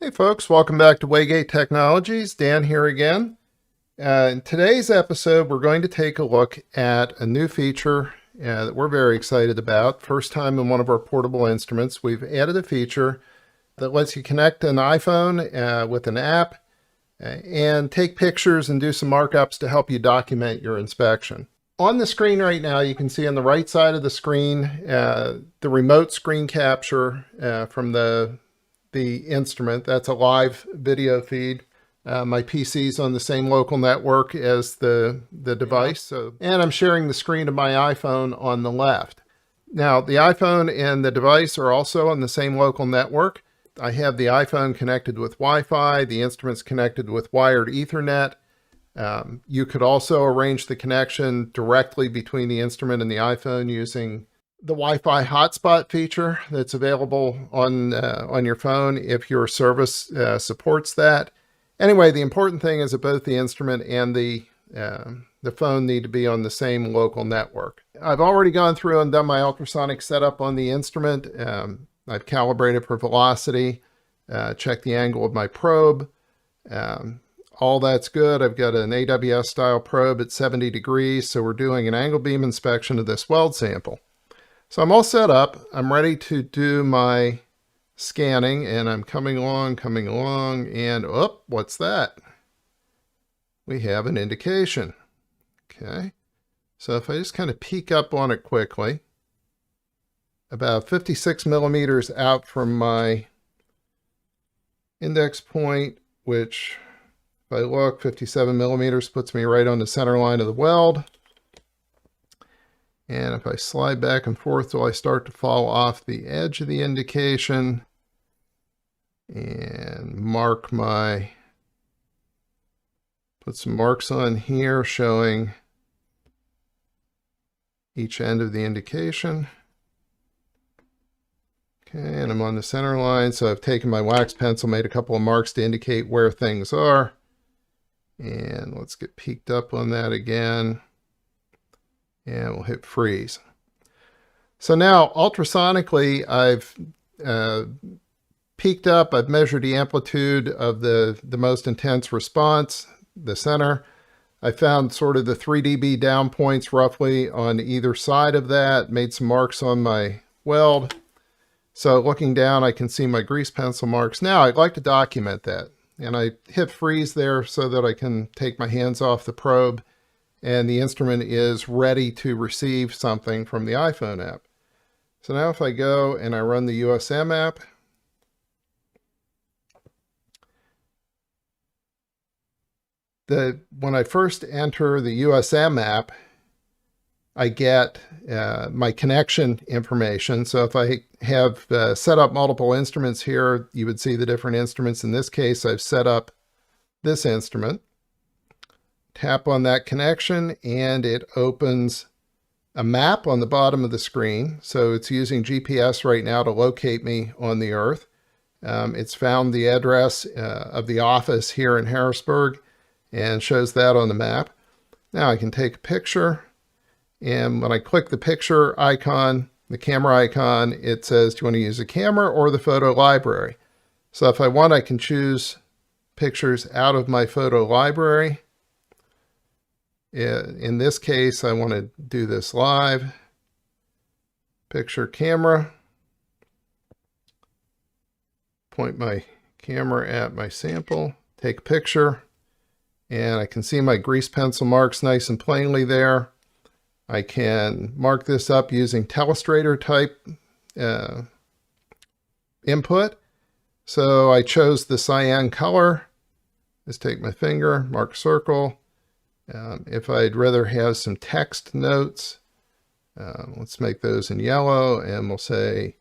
Hey folks, welcome back to Waygate Technologies. Dan here again. In today's episode, we're going to take a look at a new feature that we're very excited about. First time in one of our portable instruments, we've added a feature that lets you connect an iPhone with an app and take pictures and do some markups to help you document your inspection. On the screen right now, you can see on the right side of the screen the remote screen capture from the instrument. That's a live video feed. My PC's on the same local network as the device, and I'm sharing the screen of my iPhone on the left. Now, the iPhone and the device are also on the same local network. I have the iPhone connected with Wi-Fi, the instrument's connected with wired Ethernet. You could also arrange the connection directly between the instrument and the iPhone using the Wi-Fi hotspot feature that's available on your phone if your service supports that. Anyway, the important thing is that both the instrument and the phone need to be on the same local network. I've already gone through and done my ultrasonic setup on the instrument. I've calibrated for velocity, checked the angle of my probe. All that's good. I've got an AWS style probe at 70 degrees, so we're doing an angle beam inspection of this weld sample. So I'm all set up. I'm ready to do my scanning, and I'm coming along, and oh, what's that? We have an indication. Okay. So if I just kind of peek up on it quickly, about 56 millimeters out from my index point, which if I look, 57 millimeters puts me right on the center line of the weld. And if I slide back and forth till I start to fall off the edge of the indication and put some marks on here showing each end of the indication. Okay, and I'm on the center line, so I've taken my wax pencil, made a couple of marks to indicate where things are. And let's get peeked up on that again. And we'll hit freeze. So now ultrasonically, I've peeked up, I've measured the amplitude of the most intense response, the center. I found sort of the 3 dB down points roughly on either side of that, made some marks on my weld. So looking down, I can see my grease pencil marks. Now I'd like to document that. And I hit freeze there so that I can take my hands off the probe and the instrument is ready to receive something from the iPhone app. So now if I go and I run the USM app, when I first enter the USM app, I get my connection information. So if I have set up multiple instruments here, you would see the different instruments. In this case, I've set up this instrument. Tap on that connection and it opens a map on the bottom of the screen. So it's using GPS right now to locate me on the Earth. It's found the address of the office here in Harrisburg and shows that on the map. Now I can take a picture, and when I click the picture icon, the camera icon, it says, do you want to use a camera or the photo library? So if I want, I can choose pictures out of my photo library. In this case, I want to do this live. Picture camera. Point my camera at my sample. Take a picture. And I can see my grease pencil marks nice and plainly there. I can mark this up using telestrator type input. So I chose the cyan color. Just take my finger, mark a circle. If I'd rather have some text notes, let's make those in yellow, and we'll say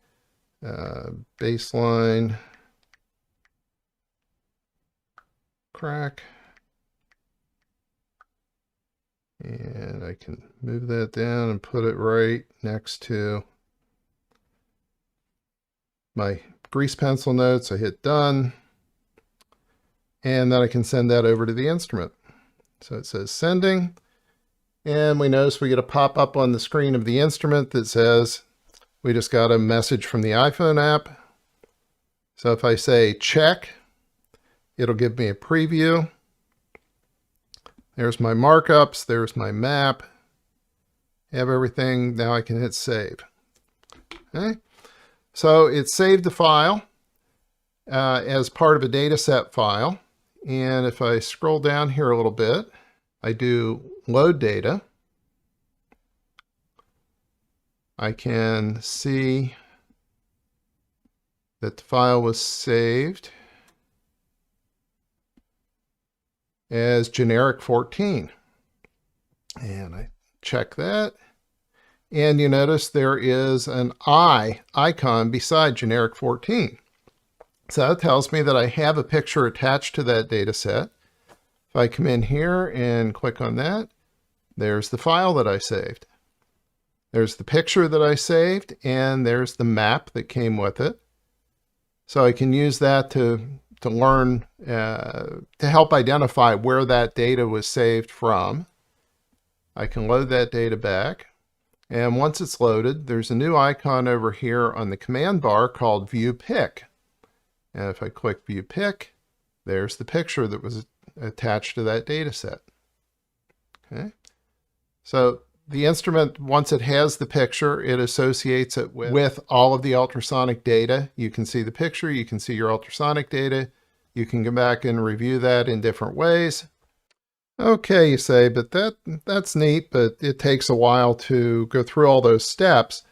baseline crack. And I can move that down and put it right next to my grease pencil notes. I hit done, and then I can send that over to the instrument. So it says sending, and we notice we get a pop-up on the screen of the instrument that says we just got a message from the iPhone app. So if I say check, It'll give me a preview. There's my markups. There's my map. Have everything. Now I can hit save. Okay. So it saved the file as part of a dataset file. And if I scroll down here a little bit, I do load data. I can see that the file was saved as generic 14. And I check that. And you notice there is an icon beside generic 14. So that tells me that I have a picture attached to that data set. If I come in here and click on that, there's the file that I saved. There's the picture that I saved, and there's the map that came with it. So I can use that to learn, to help identify where that data was saved from. I can load that data back. And once it's loaded, there's a new icon over here on the command bar called View Pic. And if I click View Pic, there's the picture that was attached to that data set. Okay. So the instrument, once it has the picture, it associates it with all of the ultrasonic data. You can see the picture, you can see your ultrasonic data. You can go back and review that in different ways. Okay, you say, but that's neat, but it takes a while to go through all those steps.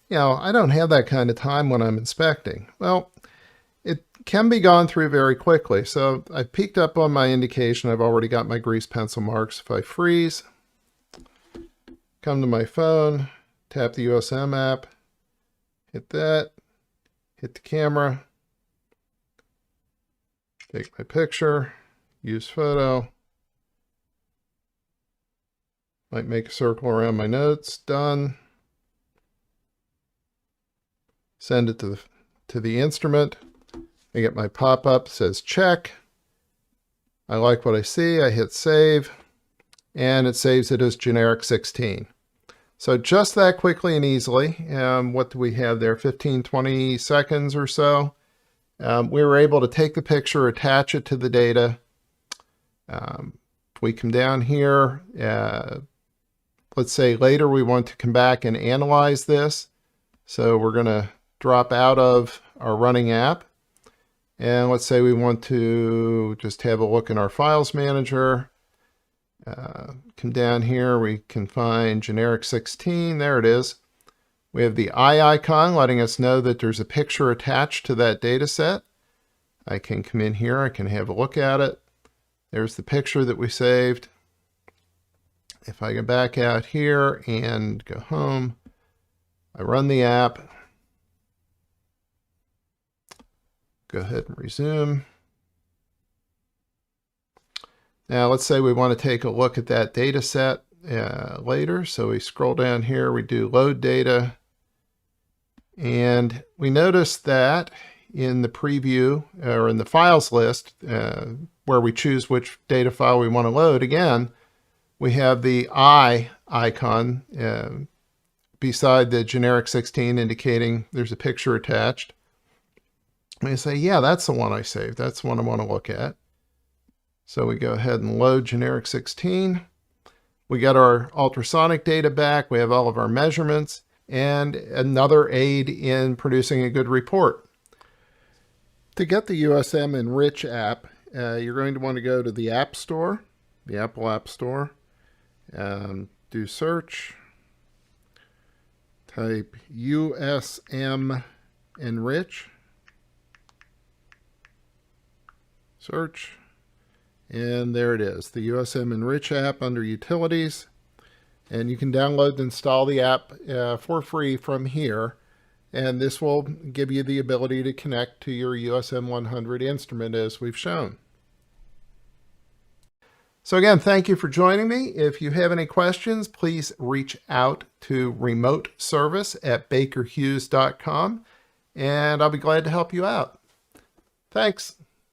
You know, I don't have that kind of time when I'm inspecting. Well, it can be gone through very quickly. So I peeked up on my indication. I've already got my grease pencil marks. If I freeze, come to my phone, tap the USM app, hit that, hit the camera, take my picture, use photo, might make a circle around my notes, done. Send it to the instrument. I get my pop-up, says check. I like what I see, I hit save, and it saves it as generic 16. So just that quickly and easily. What do we have there? 15, 20 seconds or so. We were able to take the picture, attach it to the data. We come down here. Let's say later we want to come back and analyze this. So we're going to drop out of our running app. And let's say we want to just have a look in our files manager. Come down here, we can find generic 16. There it is. We have the eye icon letting us know that there's a picture attached to that data set. I can come in here, I can have a look at it. There's the picture that we saved. If I go back out here and go home, I run the app. Go ahead and resume. Now let's say we want to take a look at that data set later. So we scroll down here, we do load data. And we notice that in the preview or in the files list where we choose which data file we want to load, again, we have the eye icon beside the generic 16 indicating there's a picture attached. We say, yeah, that's the one I saved. That's the one I want to look at. So we go ahead and load generic 16. We got our ultrasonic data back. We have all of our measurements and another aid in producing a good report. To get the USM Enrich app, you're going to want to go to the App Store, the Apple App Store, do search, type USM Enrich, search, and there it is, the USM Enrich app under Utilities. And you can download and install the app for free from here. And this will give you the ability to connect to your USM100 instrument as we've shown. So again, thank you for joining me. If you have any questions, please reach out to remoteservice@bakerhughes.com, and I'll be glad to help you out. Thanks.